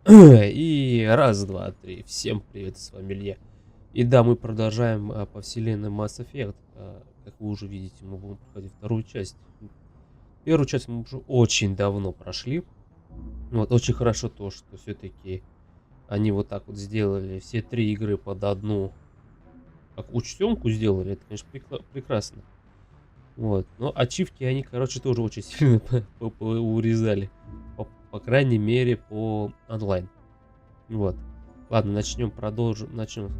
И раз, два, три. Всем привет, с вами Илья. И да, мы продолжаем по вселенной Mass Effect. Как вы уже видите, мы будем проходить вторую часть. Первую часть мы уже очень давно прошли. Вот, очень хорошо то, что все-таки они вот так вот сделали все три игры под одну, как учтенку сделали. Это, конечно, прекрасно. Вот, но ачивки они, короче, тоже очень сильно урезали. По крайней мере, по онлайн. Вот. Ладно, начнем, продолжим, начнем.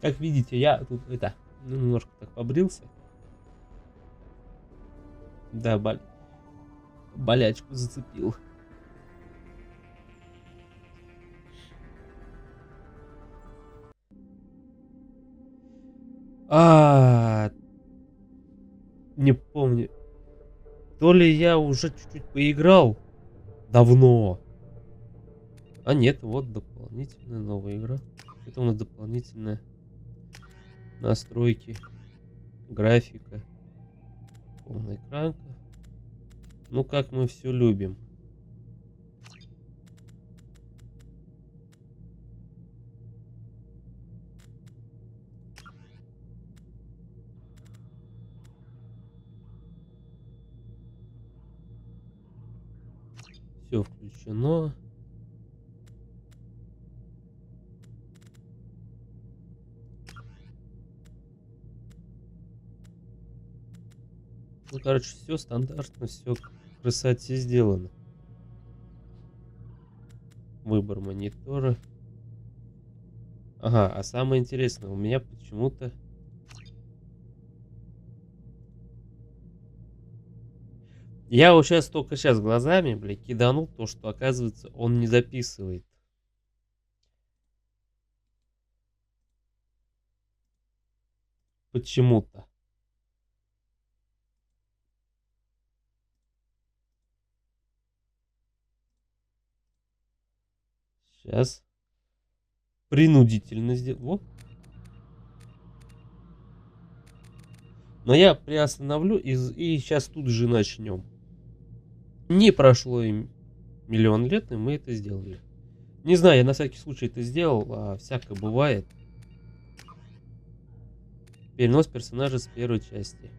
Как видите, я тут немножко так побрился. Да, болячку зацепил. А, не помню. То ли я уже чуть-чуть поиграл давно. А нет, вот дополнительная новая игра. Это у нас дополнительная настройки, графика, полная экранка. Ну, как мы все любим. Все включено. Ну, короче, все стандартно, все красоте сделано. Выбор монитора. Ага, а самое интересное, у меня почему-то... Я вот сейчас только сейчас глазами, блядь, киданул то, что, оказывается, он не записывает. Почему-то. Сейчас. Принудительно сделал. Вот. Но я приостановлю и сейчас тут же начнем. Не прошло и миллион лет, и мы это сделали. Не знаю, я на всякий случай это сделал, а всякое бывает. Перенос персонажа с первой части.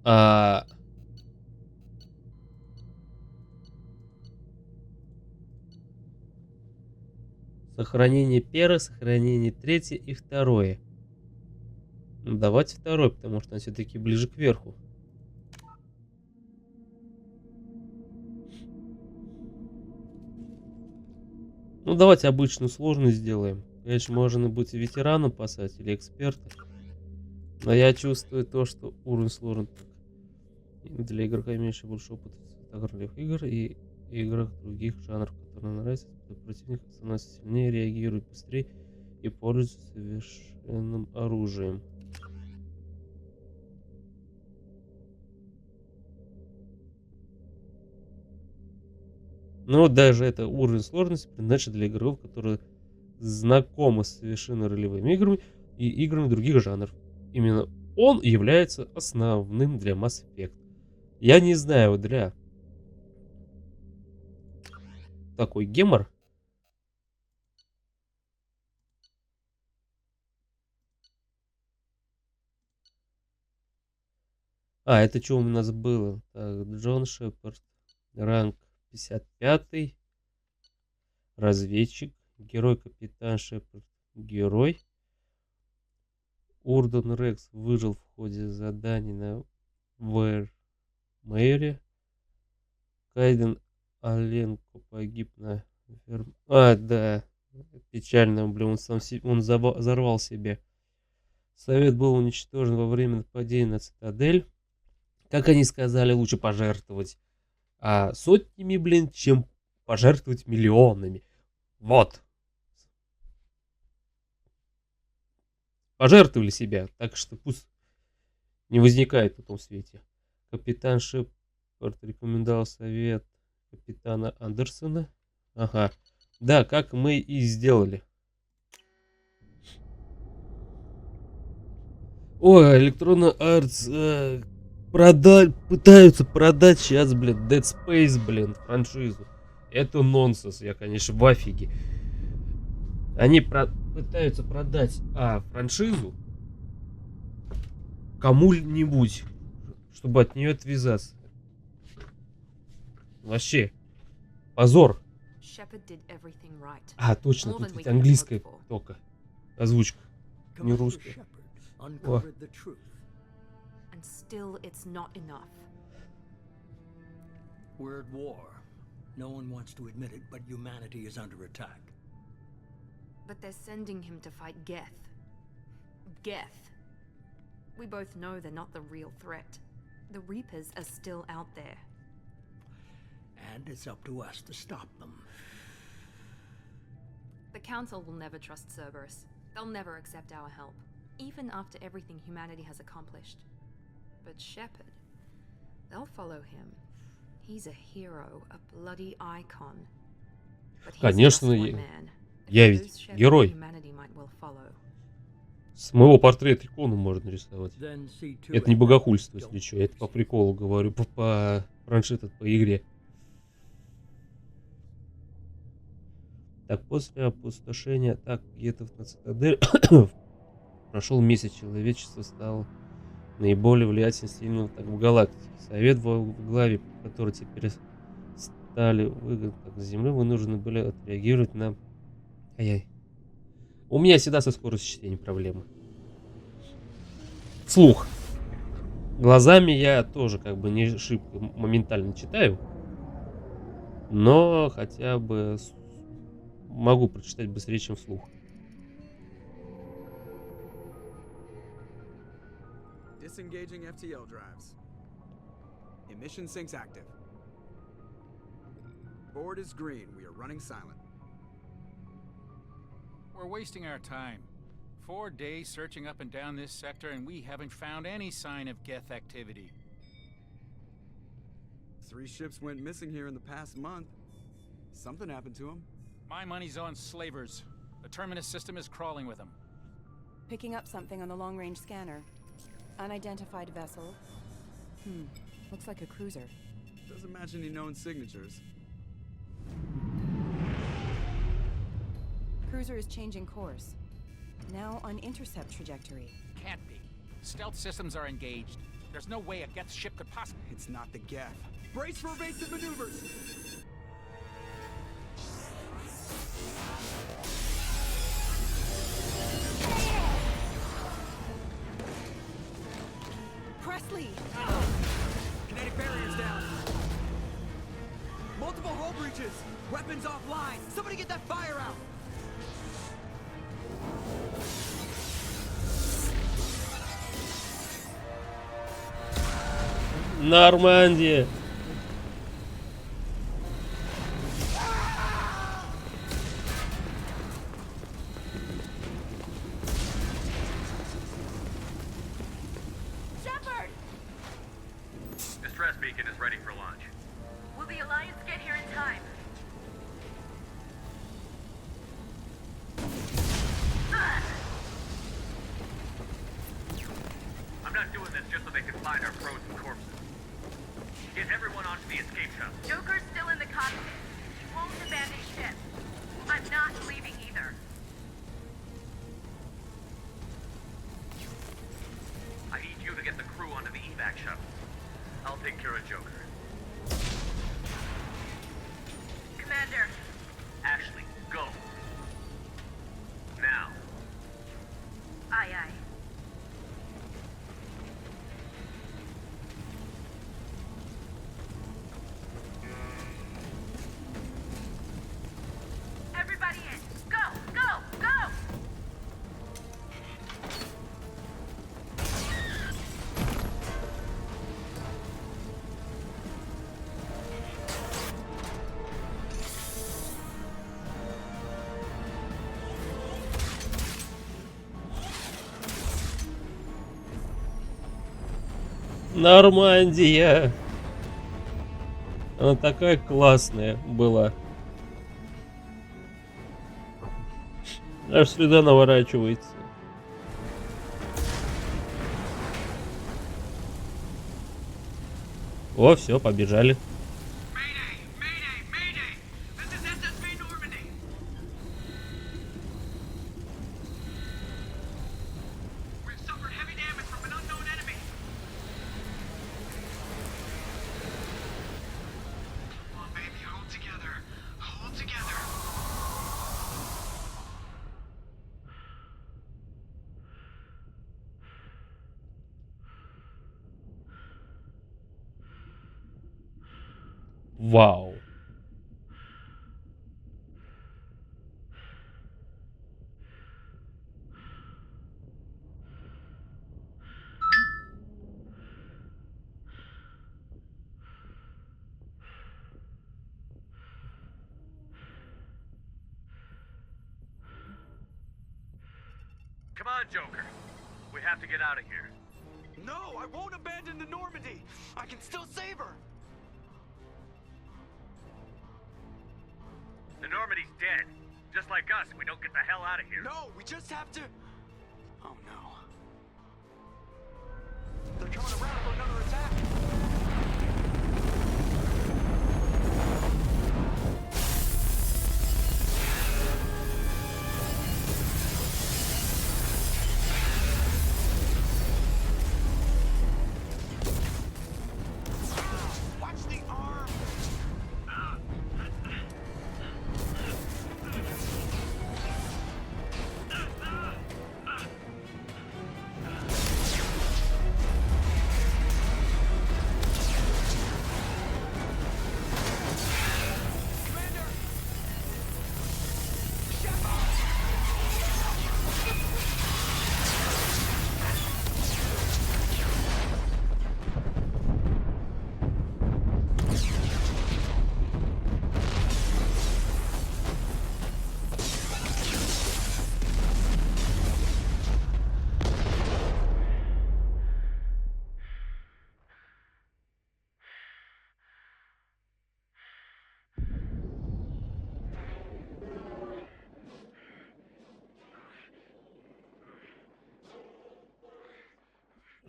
А... Сохранение первое, сохранение третье и второе. Ну, давайте второй, потому что он все-таки ближе к верху. Ну, давайте обычную сложность сделаем. Конечно, можно быть ветераном пасать или экспертом. Но я чувствую то, что уровень сложен для игрока, имеющего больше опыта в игровых игр и играх других жанров, которые нравятся, противник становится сильнее, реагирует быстрее и пользуется совершенным оружием. Но вот даже это уровень сложности предназначен для игроков, которые знакомы с совершенно ролевыми играми и играми других жанров. Именно он является основным для Mass Effect. Я не знаю, для такой гемор. А, это что у нас было? Так, Джон Шепард, ранг 55, разведчик, герой капитан Шепард, герой. Урдон Рекс выжил в ходе заданий на Мэйре. Кайден Аленко погиб на А, да, печально, блин, он взорвал себе. Совет был уничтожен во время нападения на цитадель. Как они сказали, лучше пожертвовать сотнями, блин, чем пожертвовать миллионами. Вот. Пожертвовали себя, так что пусть не возникает в том свете. Капитан Шепард рекомендовал совет капитана Андерсона. Ага. Да, как мы и сделали. Ой, Electronic Arts пытаются продать сейчас, блин, Dead Space, блин, франшизу. Это нонсенс, я, конечно, в афиге. Они пытаются продать франшизу кому-нибудь, чтобы от нее отвязаться. Вообще, позор. Точно, тут ведь английская только озвучка, не русская. О. And still it's not enough. We're at war. No one wants to admit it, but humanity is under attack. But they're sending him to fight Geth. Geth. We both know they're not the real threat. The Reapers are still out there. And it's up to us to stop them. The Council will never trust Cerberus. They'll never accept our help, even after everything humanity has accomplished. But Shepard, they'll follow him. He's a hero, a bloody icon. But he's Конечно, just one man. я ведь герой. Humanity might well follow. С моего портрета икону можно рисовать. Это не богохульство, если что. Я это по приколу говорю, по франшизе, по игре. Так, после опустошения атак гетов на цитадель прошел месяц, человечество стало наиболее влиятельным сильным так в галактике. Совет во главе, который теперь стали выгодны с Земли, вынуждены были отреагировать на... Ай-яй. У меня всегда со скоростью чтения проблемы. Слух. Глазами я тоже как бы не шибко моментально читаю. Но хотя бы могу прочитать быстрее, чем вслух. Disengaging FTL drives. Emission sinks active. Board is green. We are running silent. We're wasting our time. 4 days searching up and down this sector, and we haven't found any sign of Geth activity. 3 ships went missing here in the past month. Something happened to them. My money's on slavers. The Terminus system is crawling with them. Picking up something on the long-range scanner. Unidentified vessel. Looks like a cruiser. Doesn't match any known signatures. Cruiser is changing course. Now on intercept trajectory. Can't be. Stealth systems are engaged. There's no way a Geth ship could possibly... It's not the Geth. Brace for evasive maneuvers! Presley! Kinetic barriers down. Multiple hull breaches. Weapons offline. Somebody get that fire out. Нормандия. Shepard! Distress beacon is ready for launch. Will the Alliance get here in time? I'm not doing this just so they can find our frozen corpses. Get everyone onto the escape shuttle. Joker's still in the cockpit. He won't abandon ship. I'm not leaving either. I need you to get the crew onto the evac shuttle. I'll take care of Joker. Commander. Ashley, go. Now. Aye, aye. Everybody in. Go, go, go! Нормандия. Она такая классная была. Аж сюда наворачивается. О, все, побежали. Mayday! Mayday! Mayday! This is SSV Normandy! We've suffered heavy damage from an unknown enemy. Come on, baby, hold together. Hold together. Вау. Come on, Joker. We have to get out of here. No, I won't abandon the Normandy. I can still save her. The Normandy's dead. Just like us, we don't get the hell out of here. No, we just have to. Oh no. They're coming around for another attack. Watch the arm.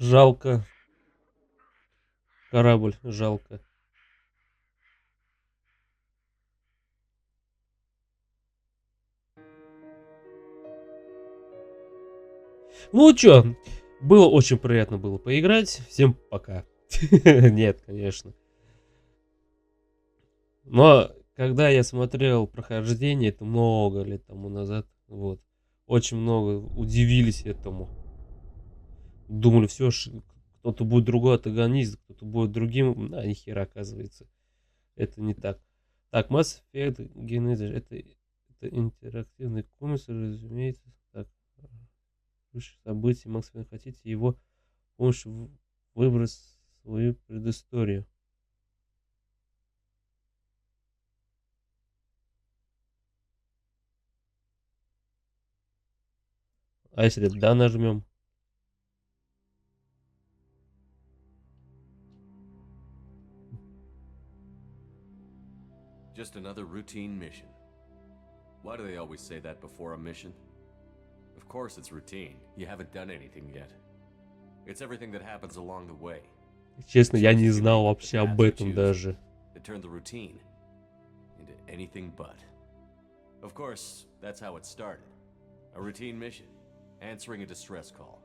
Жалко. Корабль, жалко. Ну чё, было очень приятно было поиграть. Всем пока. Нет, конечно. Но когда я смотрел прохождение, это много лет тому назад, вот, очень много удивились этому. Думали, все, кто-то будет другой антагонист, кто-то будет другим. А, нихера, оказывается. Это не так. Так, Mass Effect Genesis. Это интерактивный комикс, разумеется. Так, выше событий. Максимум хотите его с помощью выбрать свою предысторию. А если да, нажмем? Just another routine mission. Why do they always say that before a mission? Of course it's routine. You haven't done anything yet. It's everything that happens along the way. Честно, я не знал вообще об этом даже. That turn the routine into anything but. Of course, that's how it started. A routine mission, answering a distress call.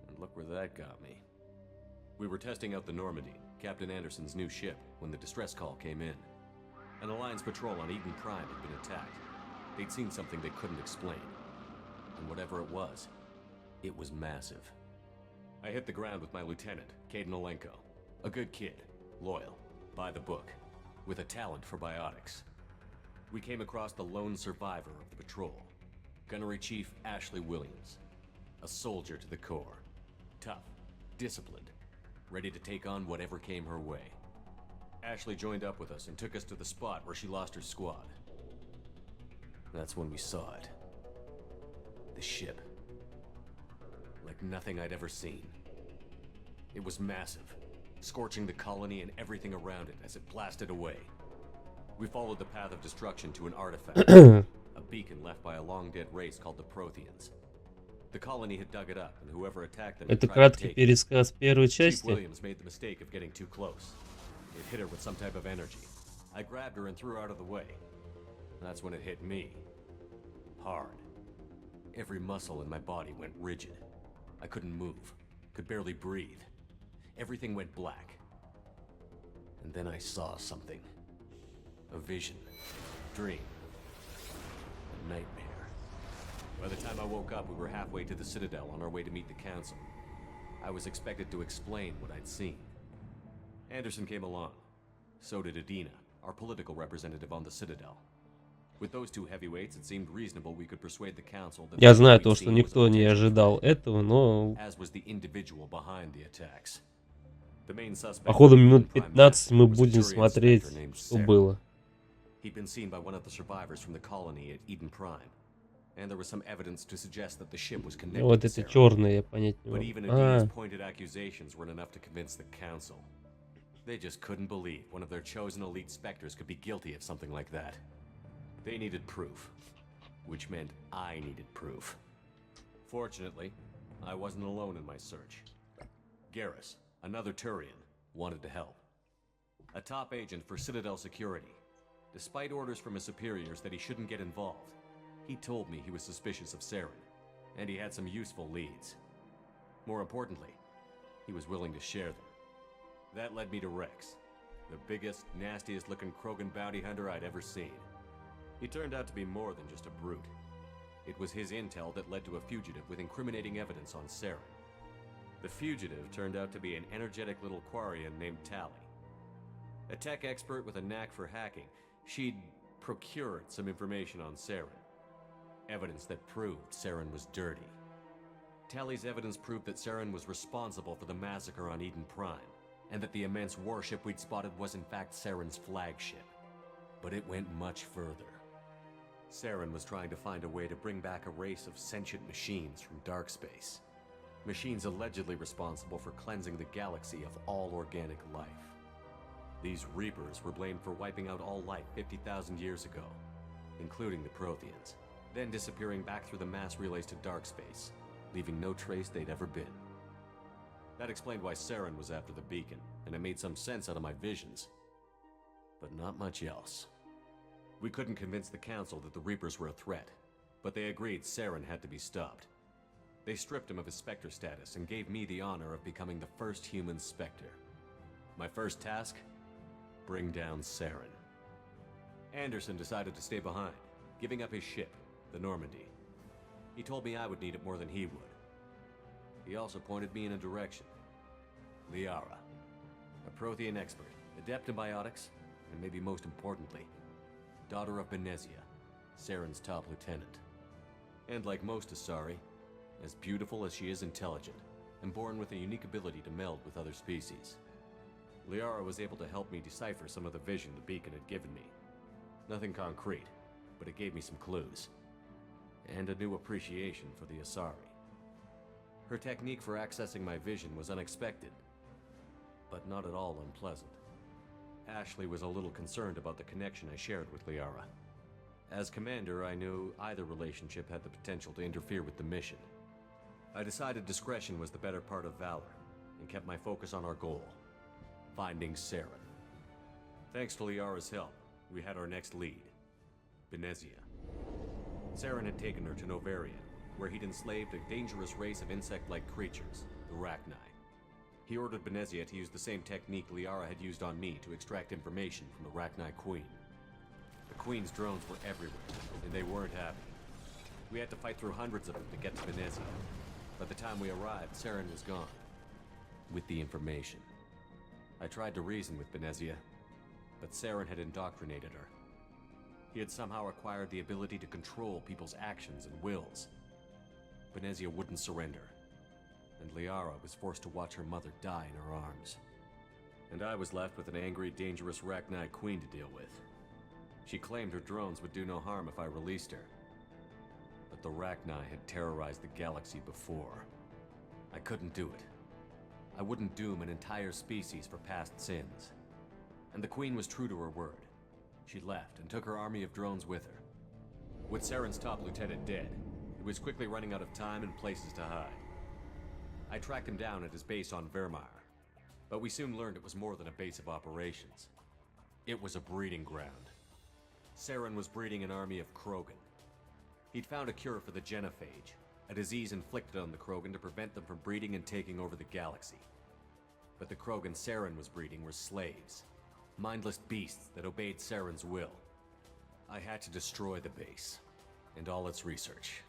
And look where that got me. We were testing out the Normandy, Captain Anderson's new ship, when the distress call came in. An Alliance patrol on Eden Prime had been attacked. They'd seen something they couldn't explain. And whatever it was massive. I hit the ground with my lieutenant, Caden Olenko. A good kid, loyal, by the book, with a talent for biotics. We came across the lone survivor of the patrol, Gunnery Chief Ashley Williams. A soldier to the core. Tough, disciplined, ready to take on whatever came her way. Ashley joined up with us and took us to the spot where she lost her squad. That's when we saw it. The ship. Like nothing I'd ever seen. It was massive, scorching the colony and everything around it as it blasted away. We followed the path of destruction to an artifact. A beacon left by a long-dead race called the Protheans. The colony had dug it up, and whoever attacked them Это tried to краткий take it. пересказ первой Chief части. Williams made the mistake of getting too close. It hit her with some type of energy. I grabbed her and threw her out of the way. That's when it hit me. Hard. Every muscle in my body went rigid. I couldn't move, could barely breathe. Everything went black. And then I saw something. A vision. Dream. A nightmare. By the time I woke up, we were halfway to the Citadel on our way to meet the Council. I was expected to explain what I'd seen. Anderson came along. So did Adina, our political representative on the Citadel. With those two heavyweights, it seemed reasonable we could persuade the Council that Я знаю what то, we'd что seen was a никто не potential ожидал threat, этого, но as was the individual behind the attacks. The main suspect по ходу in the минут Prime 15 мы was a будем jury смотреть, inspector named что Sarah. было. He'd been seen by one of the survivors from the colony at Eden Prime, and there was some evidence to suggest that the ship was connected Вот to это Sarah. черное я понять не But могу. even А, Adina's pointed accusations weren't enough to convince the Council. They just couldn't believe one of their chosen elite specters could be guilty of something like that. They needed proof, which meant I needed proof. Fortunately, I wasn't alone in my search. Garrus, another Turian, wanted to help. A top agent for Citadel Security. Despite orders from his superiors that he shouldn't get involved, he told me he was suspicious of Saren, and he had some useful leads. More importantly, he was willing to share them. That led me to Rex, the biggest, nastiest looking Krogan bounty hunter I'd ever seen. He turned out to be more than just a brute. It was his intel that led to a fugitive with incriminating evidence on Saren. The fugitive turned out to be an energetic little Quarian named Tally. A tech expert with a knack for hacking, she'd procured some information on Saren. Evidence that proved Saren was dirty. Tally's evidence proved that Saren was responsible for the massacre on Eden Prime, and that the immense warship we'd spotted was in fact Saren's flagship. But it went much further. Saren was trying to find a way to bring back a race of sentient machines from dark space. Machines allegedly responsible for cleansing the galaxy of all organic life. These Reapers were blamed for wiping out all life 50,000 years ago, including the Protheans, then disappearing back through the mass relays to dark space, leaving no trace they'd ever been. That explained why Saren was after the beacon, and it made some sense out of my visions. But not much else. We couldn't convince the Council that the Reapers were a threat, but they agreed Saren had to be stopped. They stripped him of his Spectre status and gave me the honor of becoming the first human Spectre. My first task? Bring down Saren. Anderson decided to stay behind, giving up his ship, the Normandy. He told me I would need it more than he would. He also pointed me in a direction. Liara, a Prothean expert, adept in biotics, and maybe most importantly, daughter of Benezia, Saren's top lieutenant. And like most Asari, as beautiful as she is intelligent, and born with a unique ability to meld with other species. Liara was able to help me decipher some of the vision the beacon had given me. Nothing concrete, but it gave me some clues. And a new appreciation for the Asari. Her technique for accessing my vision was unexpected, but not at all unpleasant. Ashley was a little concerned about the connection I shared with Liara. As commander, I knew either relationship had the potential to interfere with the mission. I decided discretion was the better part of valor, and kept my focus on our goal, finding Saren. Thanks to Liara's help, we had our next lead, Benezia. Saren had taken her to Novaria, where he'd enslaved a dangerous race of insect-like creatures, the Rachni. He ordered Benezia to use the same technique Liara had used on me to extract information from the Rachni Queen. The Queen's drones were everywhere, and they weren't happy. We had to fight through hundreds of them to get to Benezia. By the time we arrived, Saren was gone, with the information. I tried to reason with Benezia, but Saren had indoctrinated her. He had somehow acquired the ability to control people's actions and wills. Benezia wouldn't surrender, and Liara was forced to watch her mother die in her arms. And I was left with an angry, dangerous Rachni Queen to deal with. She claimed her drones would do no harm if I released her. But the Rachni had terrorized the galaxy before. I couldn't do it. I wouldn't doom an entire species for past sins. And the Queen was true to her word. She left and took her army of drones with her. With Saren's top lieutenant dead, he was quickly running out of time and places to hide. I tracked him down at his base on Vermeer, but we soon learned it was more than a base of operations. It was a breeding ground. Saren was breeding an army of Krogan. He'd found a cure for the genophage, a disease inflicted on the Krogan to prevent them from breeding and taking over the galaxy. But the Krogan Saren was breeding were slaves, mindless beasts that obeyed Saren's will. I had to destroy the base, and all its research.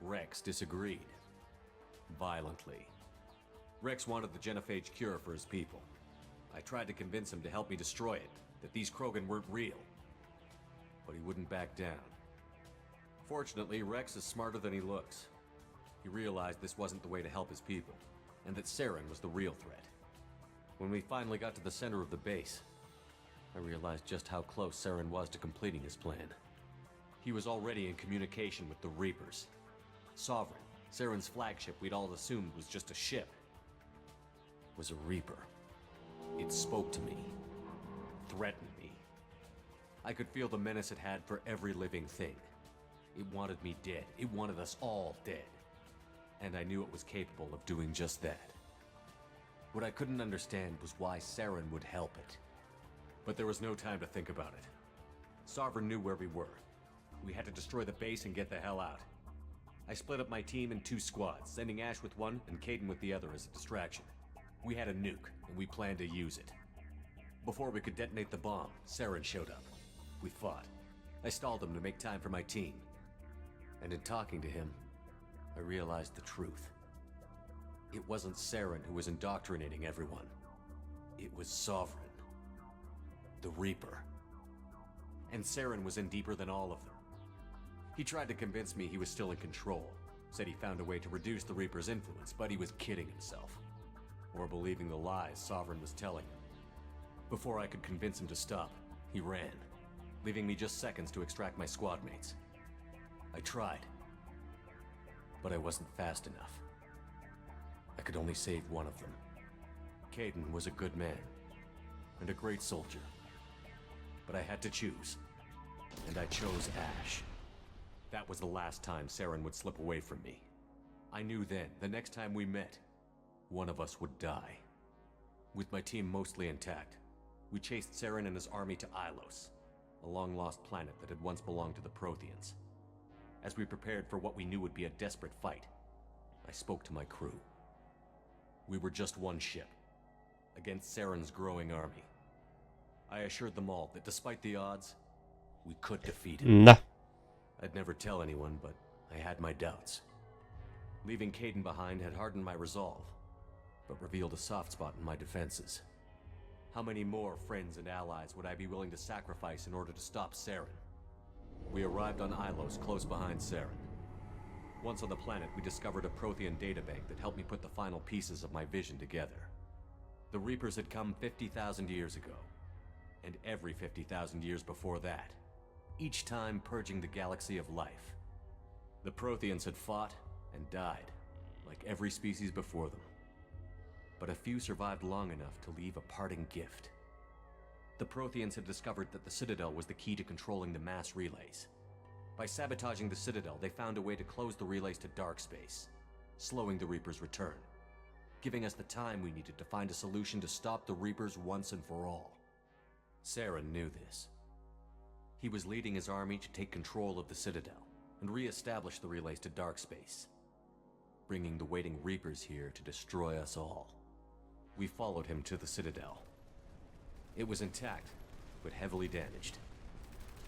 Rex disagreed. Violently. Rex wanted the genophage cure for his people. I tried to convince him to help me destroy it, that these Krogan weren't real. But he wouldn't back down. Fortunately, Rex is smarter than he looks. He realized this wasn't the way to help his people, and that Saren was the real threat. When we finally got to the center of the base, I realized just how close Saren was to completing his plan. He was already in communication with the Reapers. Sovereign, Saren's flagship we'd all assumed was just a ship, was a Reaper. It spoke to me, threatened me. I could feel the menace it had for every living thing. It wanted me dead. It wanted us all dead. And I knew it was capable of doing just that. What I couldn't understand was why Saren would help it. But there was no time to think about it. Sovereign knew where we were. We had to destroy the base and get the hell out. I split up my team in 2 squads, sending Ash with one and Caden with the other as a distraction. We had a nuke, and we planned to use it. Before we could detonate the bomb, Saren showed up. We fought. I stalled him to make time for my team. And in talking to him, I realized the truth. It wasn't Saren who was indoctrinating everyone. It was Sovereign. The Reaper. And Saren was in deeper than all of them. He tried to convince me he was still in control. Said he found a way to reduce the Reaper's influence, but he was kidding himself. Or believing the lies Sovereign was telling him. Before I could convince him to stop, he ran, leaving me just seconds to extract my squad mates. I tried, but I wasn't fast enough. I could only save one of them. Caden was a good man, and a great soldier. But I had to choose, and I chose Ash. That was the last time Saren would slip away from me. I knew then, the next time we met, one of us would die. With my team mostly intact, we chased Saren and his army to Ilos, a long-lost planet that had once belonged to the Protheans. As we prepared for what we knew would be a desperate fight, I spoke to my crew. We were just one ship, against Saren's growing army. I assured them all that despite the odds, we could defeat him. Да. I'd never tell anyone, but I had my doubts. Leaving Caden behind had hardened my resolve, but revealed a soft spot in my defenses. How many more friends and allies would I be willing to sacrifice in order to stop Saren? We arrived on Ilos, close behind Saren. Once on the planet, we discovered a Prothean databank that helped me put the final pieces of my vision together. The Reapers had come 50,000 years ago, and every 50,000 years before that, each time purging the galaxy of life. The Protheans had fought and died, like every species before them. But a few survived long enough to leave a parting gift. The Protheans had discovered that the Citadel was the key to controlling the mass relays. By sabotaging the Citadel, they found a way to close the relays to dark space, slowing the Reapers' return, giving us the time we needed to find a solution to stop the Reapers once and for all. Saren knew this. He was leading his army to take control of the Citadel and re-establish the relays to dark space, bringing the waiting Reapers here to destroy us all. We followed him to the Citadel. It was intact, but heavily damaged.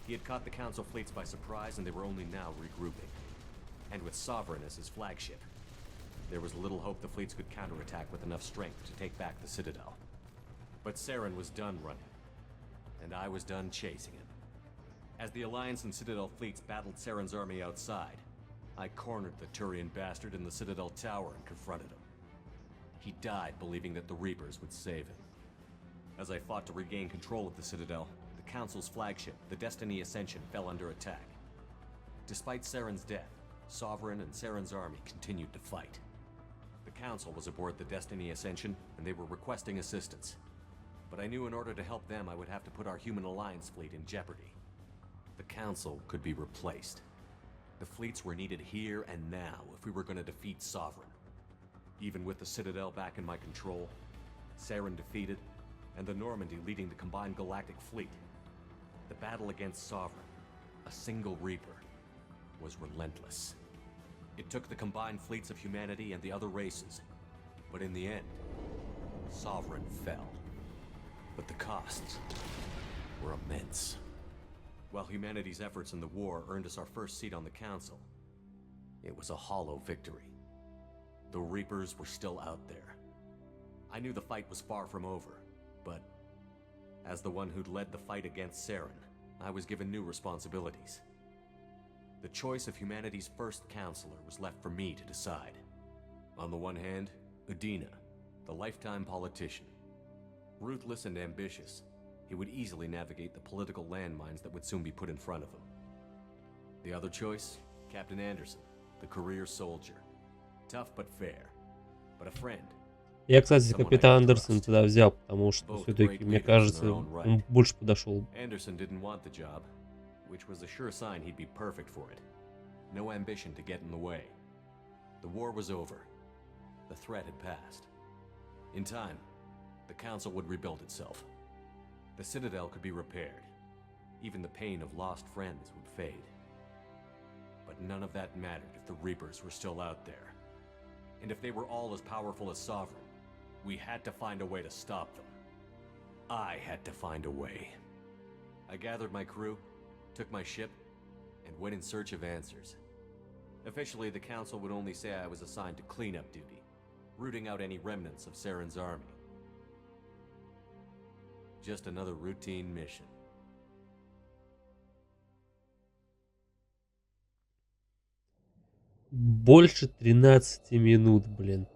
He had caught the Council fleets by surprise, and they were only now regrouping. And with Sovereign as his flagship, there was little hope the fleets could counterattack with enough strength to take back the Citadel. But Saren was done running, and I was done chasing him. As the Alliance and Citadel fleets battled Saren's army outside, I cornered the Turian bastard in the Citadel tower and confronted him. He died believing that the Reapers would save him. As I fought to regain control of the Citadel, the Council's flagship, the Destiny Ascension, fell under attack. Despite Saren's death, Sovereign and Saren's army continued to fight. The Council was aboard the Destiny Ascension, and they were requesting assistance. But I knew in order to help them, I would have to put our human Alliance fleet in jeopardy. the Council could be replaced. The fleets were needed here and now if we were going to defeat Sovereign. Even with the Citadel back in my control, Saren defeated, and the Normandy leading the combined galactic fleet, the battle against Sovereign, a single Reaper, was relentless. It took the combined fleets of humanity and the other races, but in the end, Sovereign fell. But the costs were immense. While humanity's efforts in the war earned us our first seat on the Council, it was a hollow victory. The Reapers were still out there. I knew the fight was far from over, but as the one who'd led the fight against Saren, I was given new responsibilities. The choice of humanity's first counselor was left for me to decide. On the one hand, Udina, the lifetime politician. Ruthless and ambitious, he would easily navigate the political landmines that would soon be put in front of him. The other choice, Captain Anderson, the career soldier. Tough but fair, but a friend. Я, кстати, капитан Андерсон тогда взял, потому что все-таки, мне кажется, он больше подошел. Anderson didn't want the job, which was a sure sign he'd be perfect for it. No ambition to get in the way. The war was over. The threat had passed. In time, the Council would rebuild itself. The Citadel could be repaired. Even the pain of lost friends would fade. But none of that mattered if the Reapers were still out there. And if they were all as powerful as Sovereign, we had to find a way to stop them. I had to find a way. I gathered my crew, took my ship, and went in search of answers. Officially, the Council would only say I was assigned to cleanup duty, rooting out any remnants of Saren's army. Just another routine mission. Больше 13 минут, блин.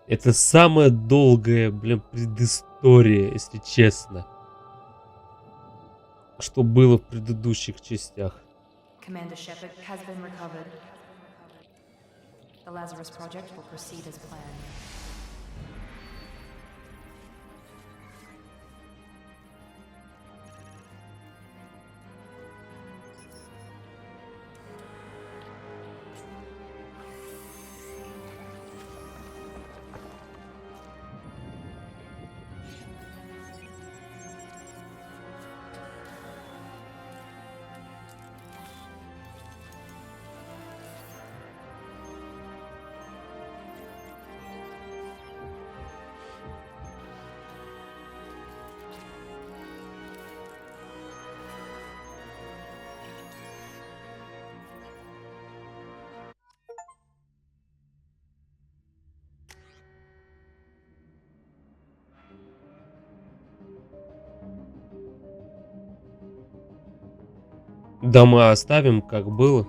Это самая долгая, блин, предыстория, если честно, что было в предыдущих частях. Commander Shepard has been recovered. The Lazarus Project will proceed as planned. Дома оставим, как было.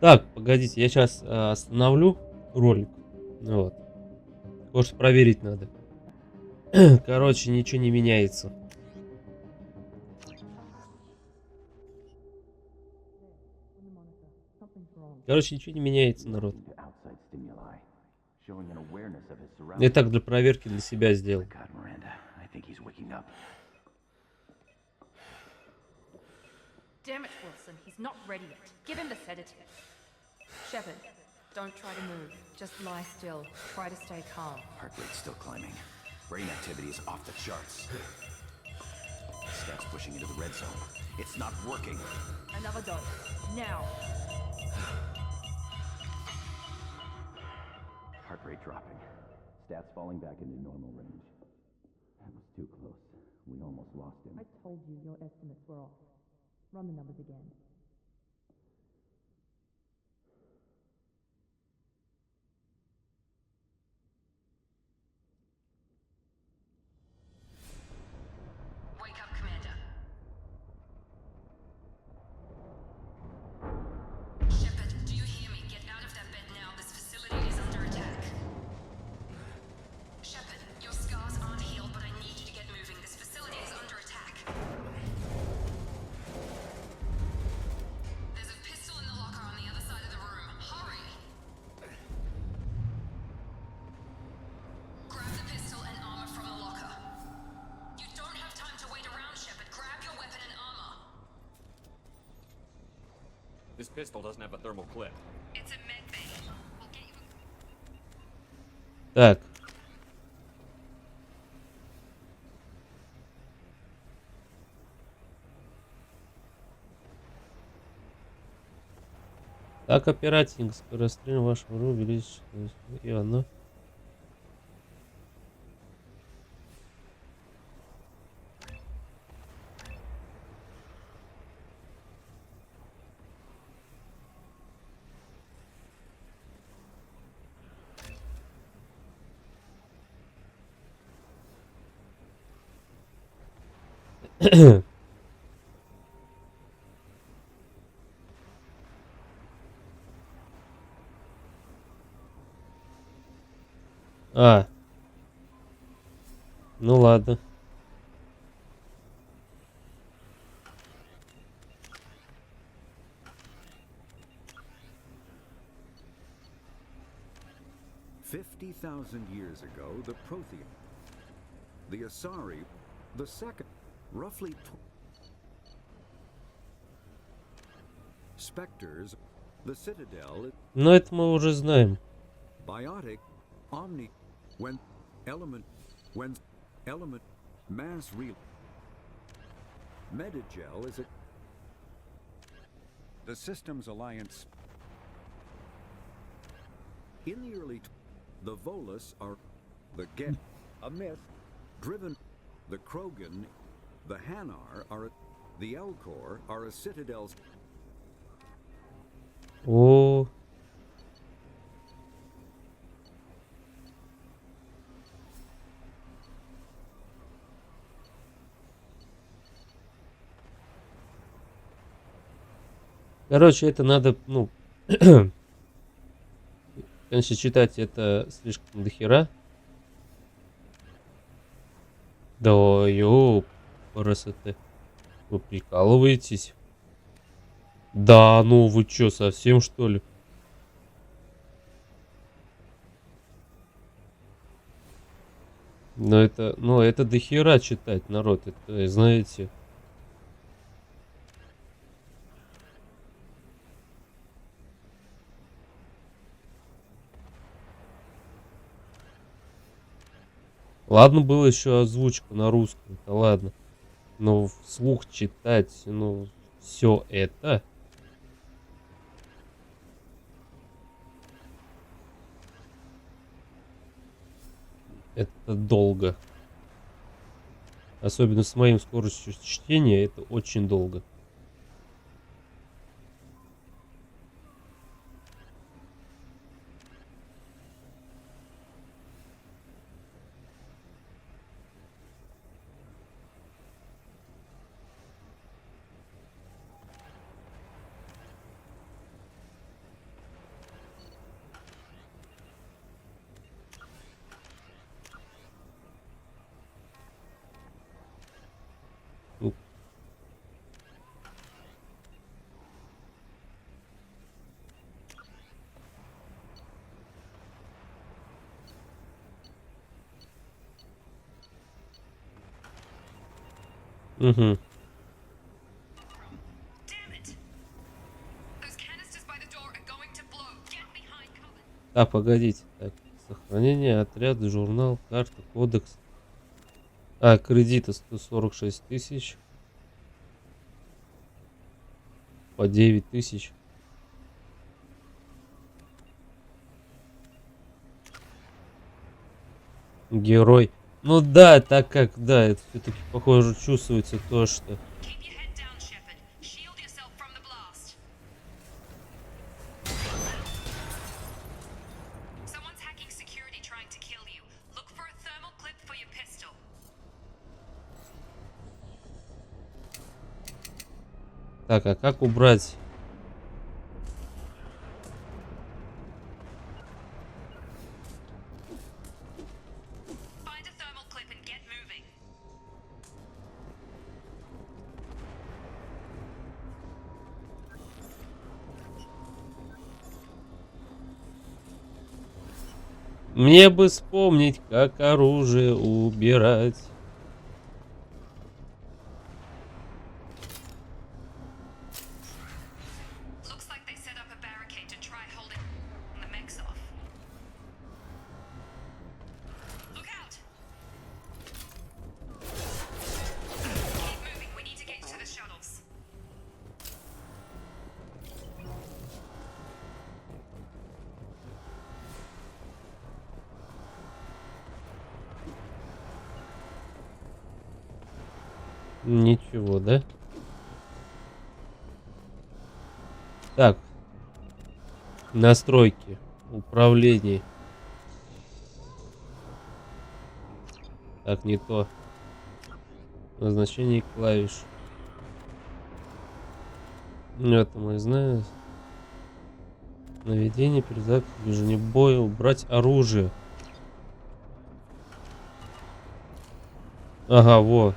Так, погодите, я сейчас остановлю ролик. Вот. Может, проверить надо. Короче, ничего не меняется. Короче, ничего не меняется, народ. Я так для проверки для себя сделал. Damn it, Wilson. He's not ready yet. Give him the sedative. Shepard, don't try to move. Just lie still. Try to stay calm. Heart rate's still climbing. Brain activity is off the charts. Steps pushing into the red zone. It's not working. Another dose. Now. Heart rate dropping. Stats falling back into normal range. That was too close. We almost lost him. I told you your estimates were off. Run the numbers again. Wake up, Commander. Shepard, do you hear me? Get out of that bed now. This facility is under attack. Shepard, your scars aren't healed, but I need you to get moving. This facility is under attack. This pistol doesn't have a thermal clip. It's a med bay. We'll get you Так. Так, оперативник, скорострельно вашего оружия увеличить. И оно. А. Ну ладно. Years ago, the Prothean, the Asari, the second, roughly specters, the Citadel, Но это мы уже знаем. biotic, omni, when element, mass real, Medigel is a the Systems Alliance. In the early the Volus are the Get, a myth, driven, the Krogan, the Hanar are, the Elcor are a Citadel's. О. Короче, это надо, ну, конечно, читать это слишком дохера. Да, ёпрст. Вы прикалываетесь? Да, ну вы чё, совсем что ли? Но это дохера читать, народ. Это, знаете... Ладно, было еще озвучка на русском, да ладно. Но вслух читать, ну, все это... Это долго. Особенно с моим скоростью чтения, это очень долго. Угу. Так, погодите. Так, сохранение, отряд, журнал, карта, кодекс. А, кредита 146 тысяч. По 9 тысяч. Герой. Ну да, так как, да, это все-таки похоже чувствуется то, что... Так, а как убрать? Мне бы вспомнить, как оружие убирать. Ничего, да? Так. Настройки. Управление. Так, не то. Назначение клавиш. Это мы знаем. Наведение, передать, движение боя, убрать оружие. Ага, вот.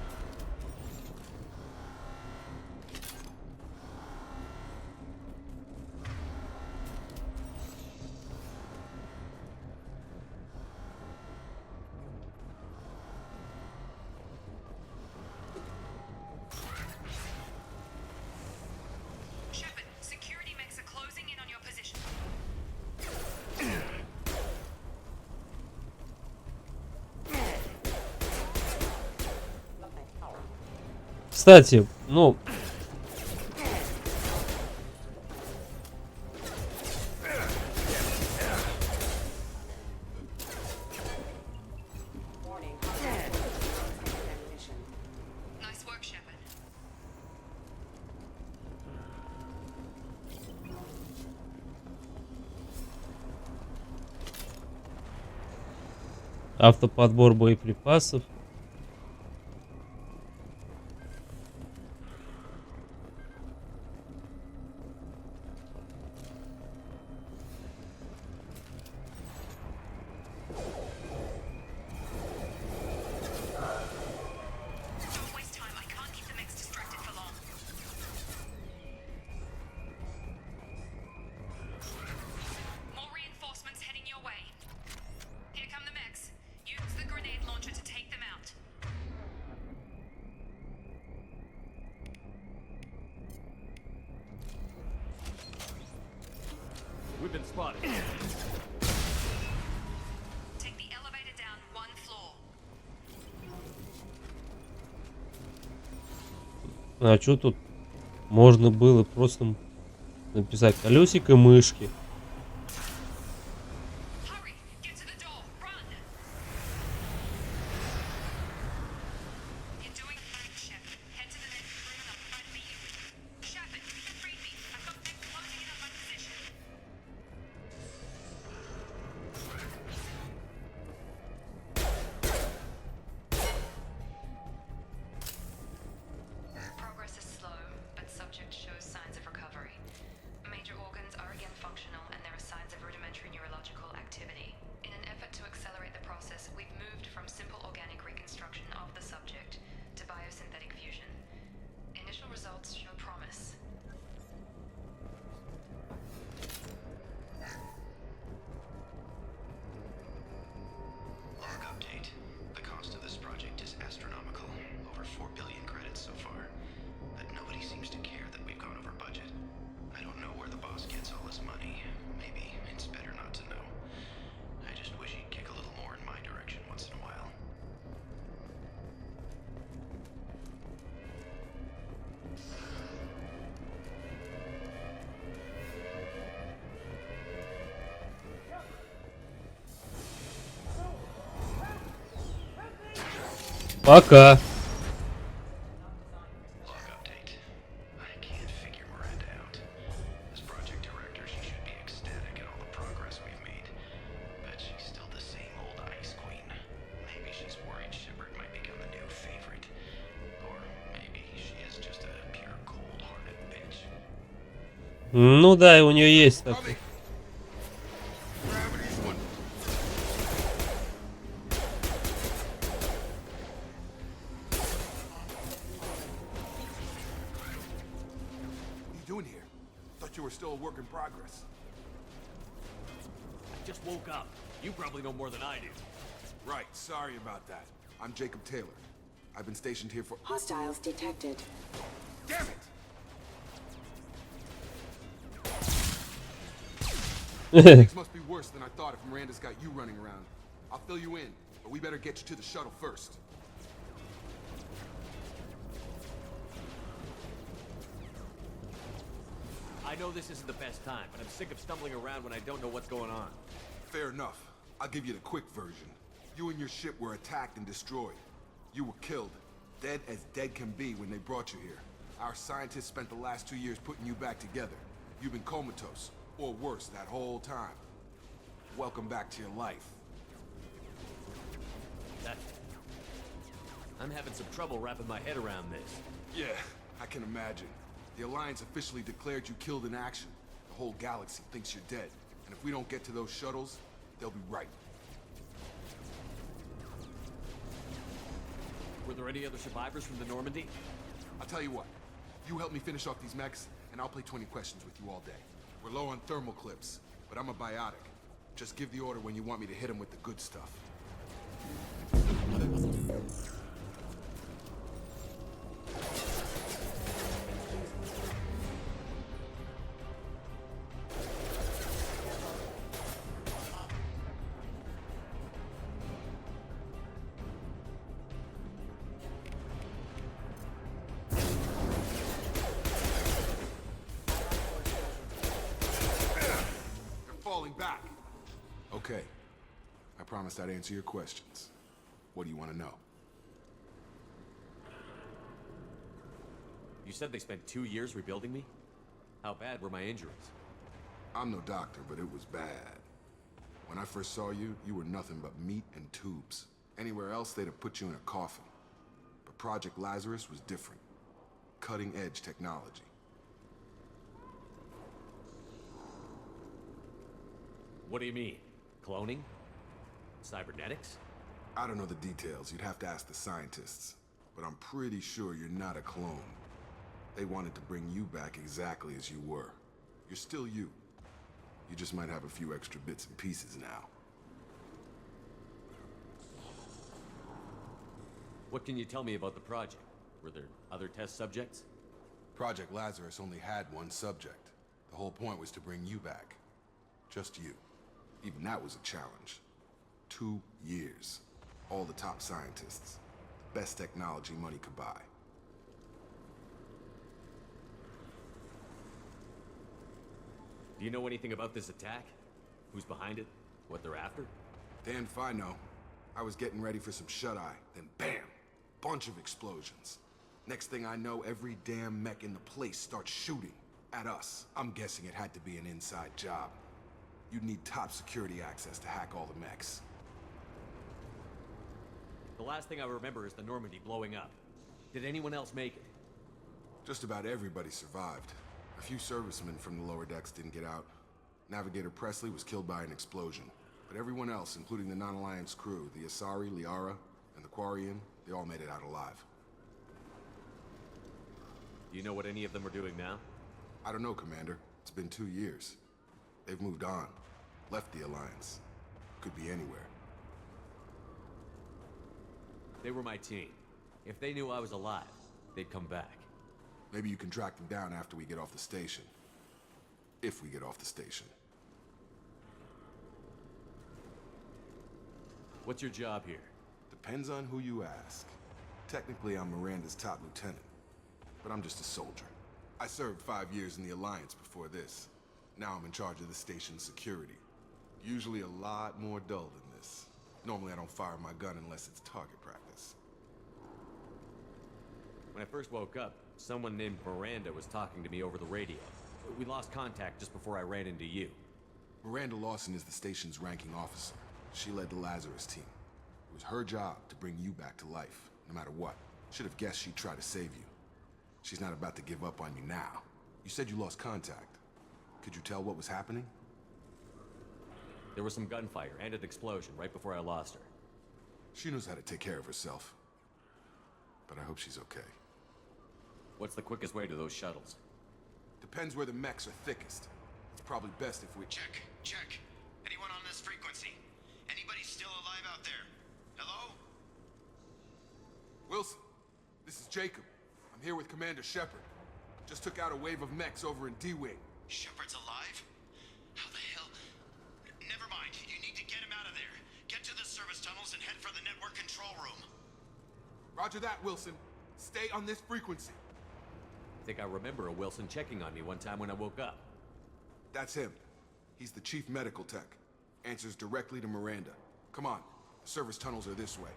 Shepard, security mechs are closing in on your position. Кстати, ну... Nice work, Shepard. Автоподбор боеприпасов. Don't waste time. I can't keep the mechs distracted for long. More reinforcements heading your way. Here come the mechs. Use the grenade launcher to take them out. We've been spotted. Take the elevator down one floor. А что тут? Можно было просто написать колесико мышки. Hurry! Get to the door! Run! You're doing fine, Shepard. Head to the next room and I'll try to meet you. Shepard, read me. I've got mechs closing in on my position. Progress is slow, but subject shows signs of recovery. Major organs are again functional and there are signs of rudimentary neurological activity. In an effort to accelerate the process, we've moved from simple organic reconstruction of the subject to biosynthetic fusion. Initial results show promise. Log update. The cost of this project is astronomical. Over 4 billion credits so far. But nobody seems to care that we've gone over budget. I don't know where the boss gets all this money. Maybe it's better not to know. I just wish he'd kick a little more in my direction once in a while. Пока. Log update. I can't figure Miranda out. As project director, she should be ecstatic at all the progress we've made. But she's still the same old ice queen. Maybe she's worried Shepard might become the new favorite. Or maybe she is just a pure cold-hearted bitch. Ну да, и у нее есть такой. What are you doing here? Thought you were still a work in progress. I just woke up. You probably know more than I do. Right, sorry about that. I'm Jacob Taylor. I've been stationed here for— Hostiles detected. Damn it! Things must be worse than I thought if Miranda's got you running around. I'll fill you in, but we better get you to the shuttle first. I know this isn't the best time, but I'm sick of stumbling around when I don't know what's going on. Fair enough. I'll give you the quick version. You and your ship were attacked and destroyed. You were killed. dead can be when they brought you here. Our scientists spent the last 2 years putting you back together. You've been comatose, or worse, that whole time. Welcome back to your life. I'm having some trouble wrapping my head around this. Yeah, I can imagine. The Alliance officially declared you killed in action. The whole galaxy thinks you're dead. And if we don't get to those shuttles, they'll be right. Were there any other survivors from the Normandy? I'll tell you what. You help me finish off these mechs, and I'll play 20 questions with you all day. We're low on thermal clips, but I'm a biotic. Just give the order when you want me to hit them with the good stuff. Falling back. Okay. I promised I'd answer your questions. What do you want to know? You said they spent 2 years rebuilding me? How bad were my injuries? I'm no doctor, but it was bad. When I first saw you, you were nothing but meat and tubes. Anywhere else, they'd have put you in a coffin. But Project Lazarus was different. Cutting-edge technology. What do you mean? Cloning? Cybernetics? I don't know the details. You'd have to ask the scientists. But I'm pretty sure you're not a clone. They wanted to bring you back exactly as you were. You're still you. You just might have a few extra bits and pieces now. What can you tell me about the project? Were there other test subjects? Project Lazarus only had one subject. The whole point was to bring you back. Just you. Even that was a challenge. 2 years. All the top scientists. The best technology money could buy. Do you know anything about this attack? Who's behind it? What they're after? Damn if I know. I was getting ready for some shut-eye, then bam! Bunch of explosions. Next thing I know, every damn mech in the place starts shooting at us. I'm guessing it had to be an inside job. You'd need top security access to hack all the mechs. The last thing I remember is the Normandy blowing up. Did anyone else make it? Just about everybody survived. A few servicemen from the lower decks didn't get out. Navigator Presley was killed by an explosion. But everyone else, including the non-Alliance crew, the Asari, Liara, and the Quarian, they all made it out alive. Do you know what any of them are doing now? I don't know, Commander. It's been 2 years. They've moved on. Left the Alliance. Could be anywhere. They were my team. If they knew I was alive, they'd come back. Maybe you can track them down after we get off the station. If we get off the station. What's your job here? Depends on who you ask. Technically, I'm Miranda's top lieutenant. But I'm just a soldier. I served 5 years in the Alliance before this. Now I'm in charge of the station's security. Usually a lot more dull than this. Normally I don't fire my gun unless it's target practice. When I first woke up, someone named Miranda was talking to me over the radio. We lost contact just before I ran into you. Miranda Lawson is the station's ranking officer. She led the Lazarus team. It was her job to bring you back to life, no matter what. Should have guessed she'd try to save you. She's not about to give up on you now. You said you lost contact. Could you tell what was happening? There was some gunfire and an explosion right before I lost her. She knows how to take care of herself. But I hope she's okay. What's the quickest way to those shuttles? Depends where the mechs are thickest. It's probably best if we... Check. Anyone on this frequency? Anybody still alive out there? Hello? Wilson, this is Jacob. I'm here with Commander Shepard. Just took out a wave of mechs over in D-Wing. Shepard's alive? How the hell? Never mind. You need to get him out of there. Get to the service tunnels and head for the network control room. Roger that, Wilson. Stay on this frequency. I think I remember a Wilson checking on me one time when I woke up. That's him. He's the chief medical tech. Answers directly to Miranda. Come on. The service tunnels are this way.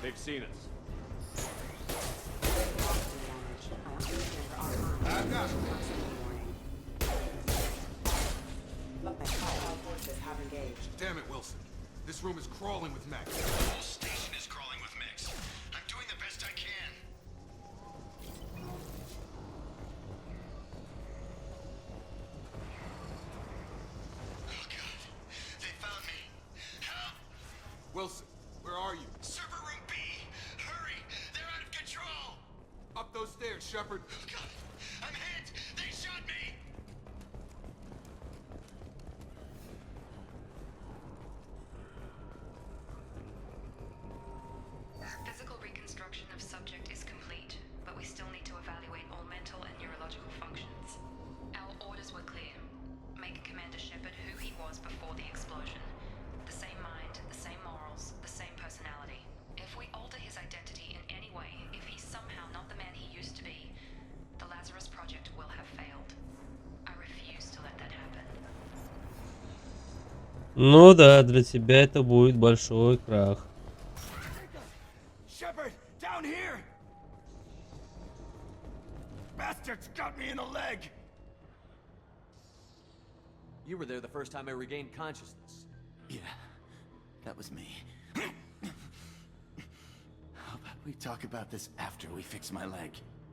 They've seen us. I've got it. Damn it, Wilson. This room is crawling with mechs. The whole station is crawling with mechs. I'm doing the best I can. Oh god. They found me. Help! Wilson, where are you? Server room B! Hurry! They're out of control! Up those stairs, Shepard. Oh god! I'm hit! They shot me! Physical reconstruction of subject is complete, but we still need to evaluate all mental and neurological functions. Our orders were clear. Make Commander Shepard who he was before the explosion. The same mind, the same morals, the same personality. If we alter his identity in any way, if he's somehow not the man he used to be, the Lazarus Project will have failed. I refuse to let that happen. Ну да, для тебя это будет большой крах. Shepard, down here! Bastards got me in the leg! You were there the first time I regained consciousness. Yeah, that was me. How about we talk about this after we fix my leg?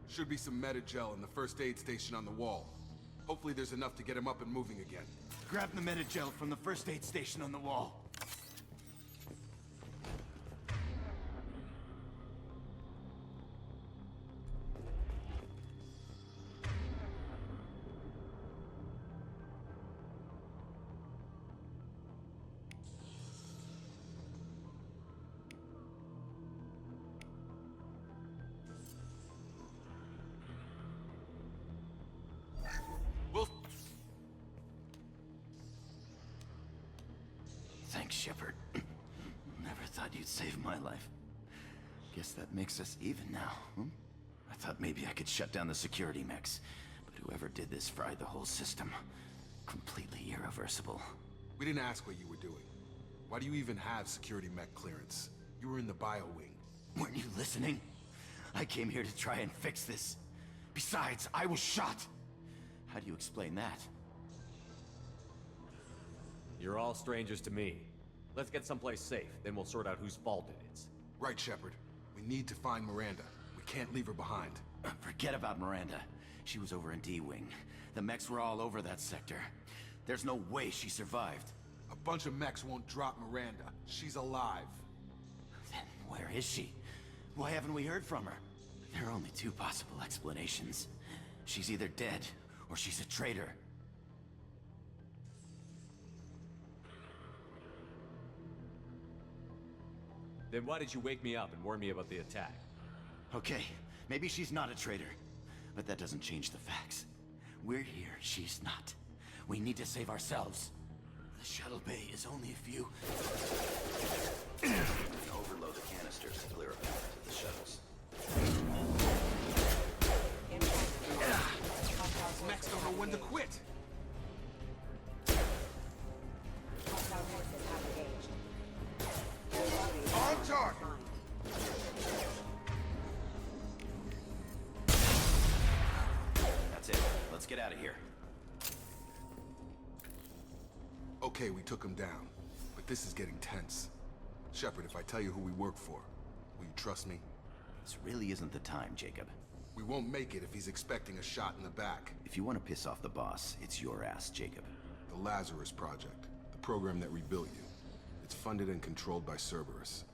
Should be some Metagel in the first aid station on the wall. Hopefully there's enough to get him up and moving again. Grab the Metagel from the first aid station on the wall. Thanks, Shepard. Never thought you'd save my life. Guess that makes us even now, hmm? I thought maybe I could shut down the security mechs, but whoever did this fried the whole system. Completely irreversible. We didn't ask what you were doing. Why do you even have security mech clearance? You were in the bio wing. Weren't you listening? I came here to try and fix this. Besides, I was shot. How do you explain that? You're all strangers to me. Let's get someplace safe, then we'll sort out whose fault it is. Right, Shepard. We need to find Miranda. We can't leave her behind. Forget about Miranda. She was over in D-Wing. The mechs were all over that sector. There's no way she survived. A bunch of mechs won't drop Miranda. She's alive. Then where is she? Why haven't we heard from her? There are only two possible explanations. She's either dead, or she's a traitor. Then why did you wake me up and warn me about the attack? Okay, maybe she's not a traitor, but that doesn't change the facts. We're here, she's not. We need to save ourselves. The shuttle bay is only a few... Overload the canisters to clear a path to the shuttles. These mechs don't know when to quit. On target. That's it. Let's get out of here. Okay, we took him down, but this is getting tense. Shepard, if I tell you who we work for, will you trust me? This really isn't the time, Jacob. We won't make it if he's expecting a shot in the back. If you want to piss off the boss, it's your ass, Jacob. The Lazarus Project, the program that rebuilt you. It's funded and controlled by Cerberus.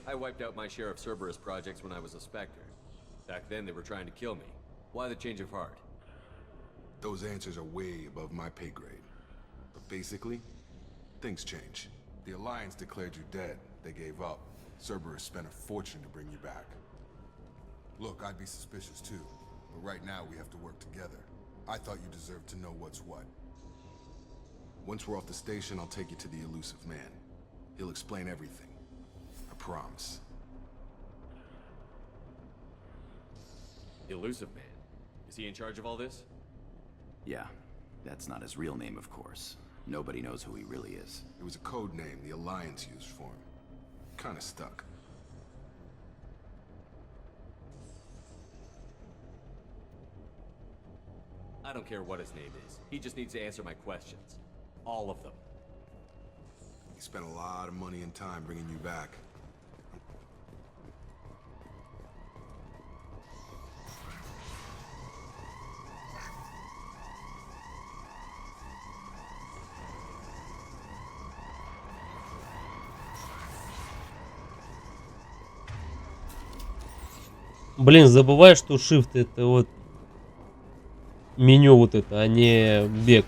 I wiped out my share of Cerberus projects when I was a Spectre. Back then they were trying to kill me. Why the change of heart? Those answers are way above my pay grade. But basically, things change. The Alliance declared you dead. They gave up. Cerberus spent a fortune to bring you back. Look, I'd be suspicious too. But right now we have to work together. I thought you deserved to know what's what. Once we're off the station, I'll take you to the elusive man. He'll explain everything. I promise. Elusive Man. Is he in charge of all this? Yeah, that's not his real name, of course. Nobody knows who he really is. It was a code name the Alliance used for him. Kinda stuck. I don't care what his name is. He just needs to answer my questions. All of them. He spent a lot of money and time bringing you back. Блин, забывай, что Shift это вот меню вот это, а не бег.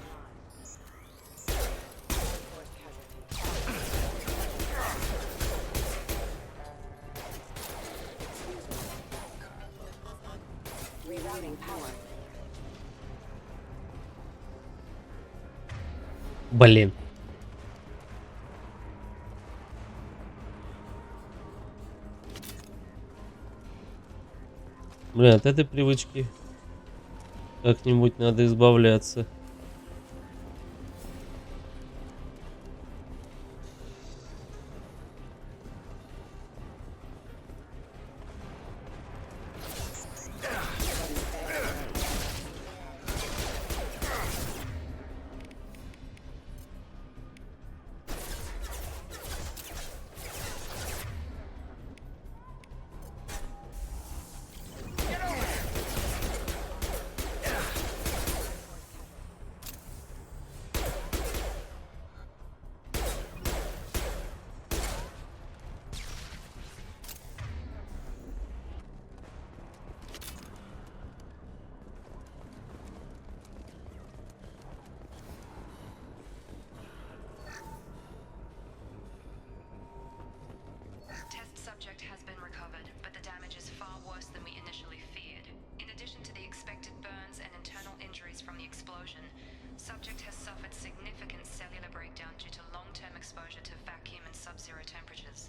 Блин. Блин, от этой привычки как-нибудь надо избавляться. Test subject has been recovered, but the damage is far worse than we initially feared. In addition to the expected burns and internal injuries from the explosion, subject has suffered significant cellular breakdown due to long-term exposure to vacuum and sub-zero temperatures.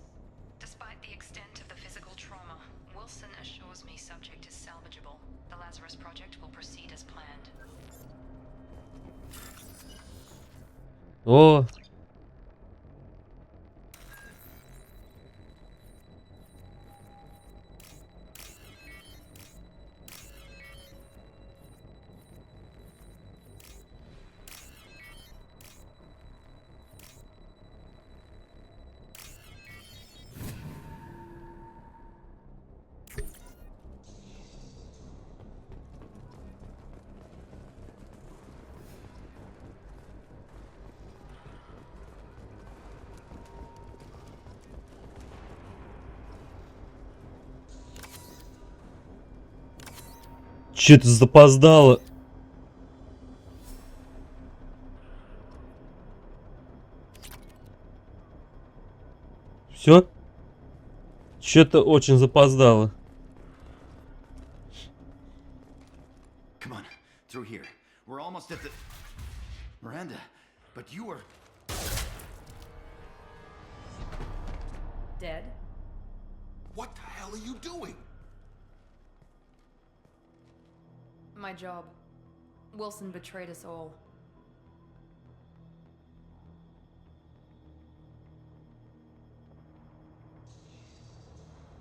Despite the extent of the physical trauma, Wilson assures me subject is salvageable. The Lazarus Project will proceed as planned. О! Че-то запоздало. Все? Че-то очень запоздало. Come on, through here. We're almost at the... Miranda, but you were... Dead? What the hell are you doing? My job. Wilson betrayed us all.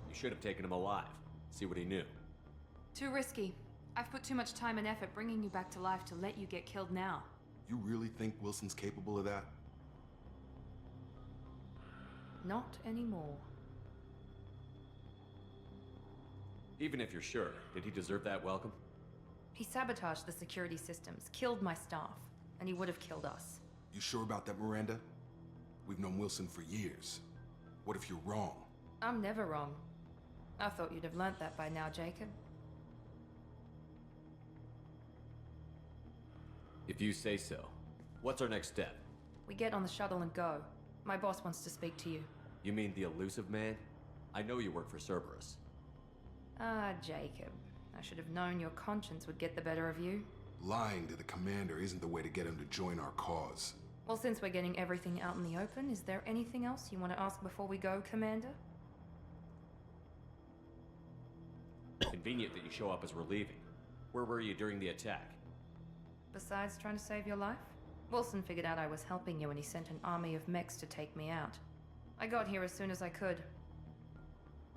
You should have taken him alive. See what he knew. Too risky. I've put too much time and effort bringing you back to life to let you get killed now. You really think Wilson's capable of that? Not anymore. Even if you're sure, did he deserve that welcome? He sabotaged the security systems, killed my staff, and he would have killed us. You sure about that, Miranda? We've known Wilson for years. What if you're wrong? I'm never wrong. I thought you'd have learnt that by now, Jacob. If you say so. What's our next step? We get on the shuttle and go. My boss wants to speak to you. You mean the Elusive Man? I know you work for Cerberus. Ah, Jacob. I should have known your conscience would get the better of you. Lying to the commander isn't the way to get him to join our cause. Well, since we're getting everything out in the open, is there anything else you want to ask before we go, Commander? Can convenient that you show up as we're leaving. Where were you during the attack? Besides trying to save your life, Wilson figured out I was helping you and he sent an army of mechs to take me out. I got here as soon as I could.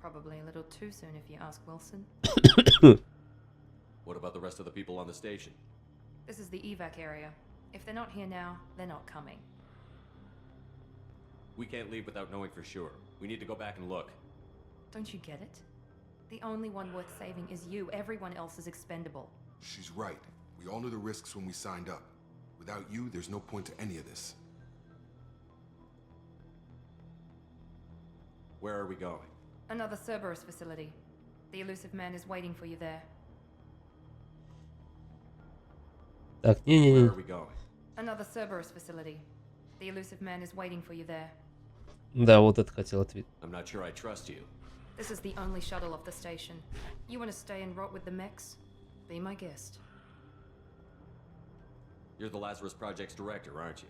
Probably a little too soon if you ask Wilson. What about the rest of the people on the station? This is the evac area. If they're not here now, they're not coming. We can't leave without knowing for sure. We need to go back and look. Don't you get it? The only one worth saving is you. Everyone else is expendable. She's right. We all knew the risks when we signed up. Without you, there's no point to any of this. Where are we going? Another Cerberus facility. The elusive man is waiting for you there. Так, Where не-не-не. are we going? Another Cerberus facility. The elusive man is waiting for you there. Да, вот это хотел ответить. I'm not sure I trust you. This is the only shuttle off the station. You want to stay and rot with the mechs? Be my guest. You're the Lazarus Project's director, aren't you?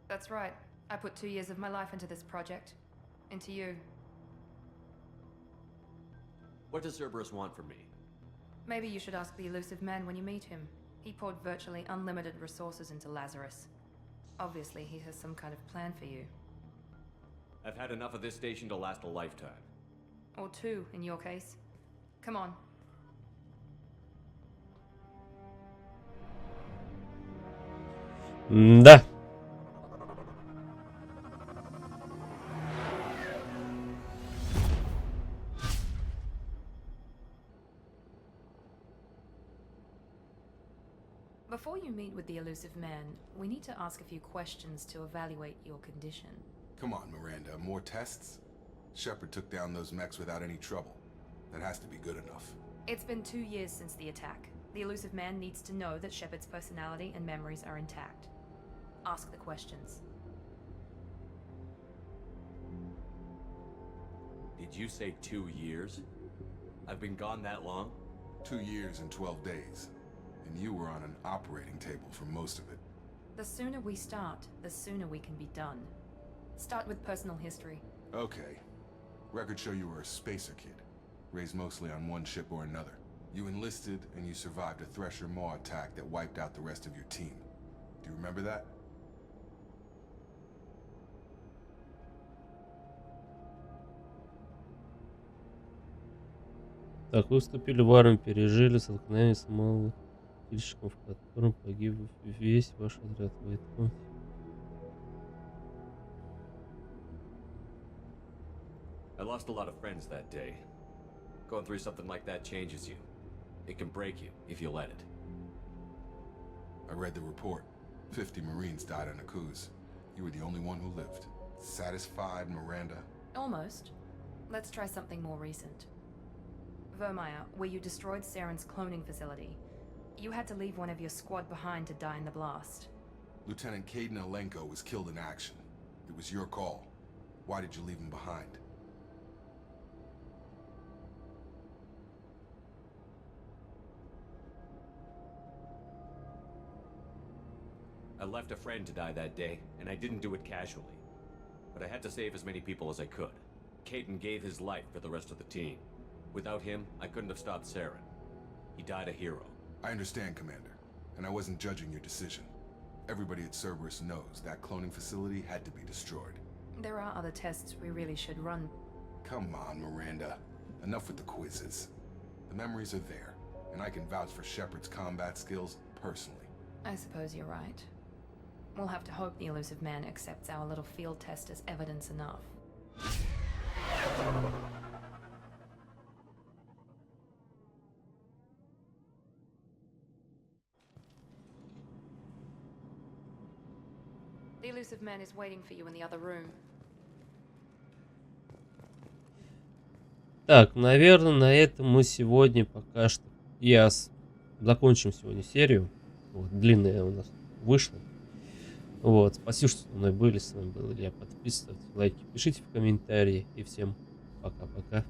That's right. I put 2 years of my life into this project. Into you. What does Cerberus want from me? Maybe you should ask the elusive man when you meet him. He poured virtually unlimited resources into Lazarus. Obviously, he has some kind of plan for you. I've had enough of this station to last a lifetime. Or 2, in your case. Come on. Да. Before you meet with the elusive man, we need to ask a few questions to evaluate your condition. Come on, Miranda. More tests? Shepard took down those mechs without any trouble. That has to be good enough. It's been 2 years since the attack. The elusive man needs to know that Shepard's personality and memories are intact. Ask the questions. Did you say 2 years? I've been gone that long? 2 years and 12 days. And you were on an operating table for most of it. The sooner we start, the sooner we can be done. Start with personal history. Okay. Records show you were a spacer kid. Raised mostly on one ship or another. You enlisted and you survived a Thresher Maw attack that wiped out the rest of your team. Do you remember that? Так, вы вступили в армию, пережили столкновение с малоильщиком, в котором погиб весь ваш отряд. Поэтому... I lost a lot of friends that day. Going through something like that changes you. It can break you if you let it. I read the report. 50 Marines died on Akuz. You were the only one who lived. Satisfied, Miranda? Almost. Let's try something more recent. Vermeer, where you destroyed Saren's cloning facility. You had to leave one of your squad behind to die in the blast. Lieutenant Caden Alenko was killed in action. It was your call. Why did you leave him behind? I left a friend to die that day, and I didn't do it casually. But I had to save as many people as I could. Caden gave his life for the rest of the team. Without him, I couldn't have stopped Saren. He died a hero. I understand, Commander. And I wasn't judging your decision. Everybody at Cerberus knows that cloning facility had to be destroyed. There are other tests we really should run. Come on, Miranda. Enough with the quizzes. The memories are there, and I can vouch for Shepard's combat skills personally. I suppose you're right. We'll have to hope the elusive man accepts our little field test as evidence enough. The elusive man is waiting for you in the other room. Так, наверное, на этом мы сегодня пока что закончим сегодня серию. Вот, длинная у нас вышла. Вот, спасибо, что со мной были. С вами был Илья. Подписывайтесь, лайки, пишите в комментарии. И всем пока-пока.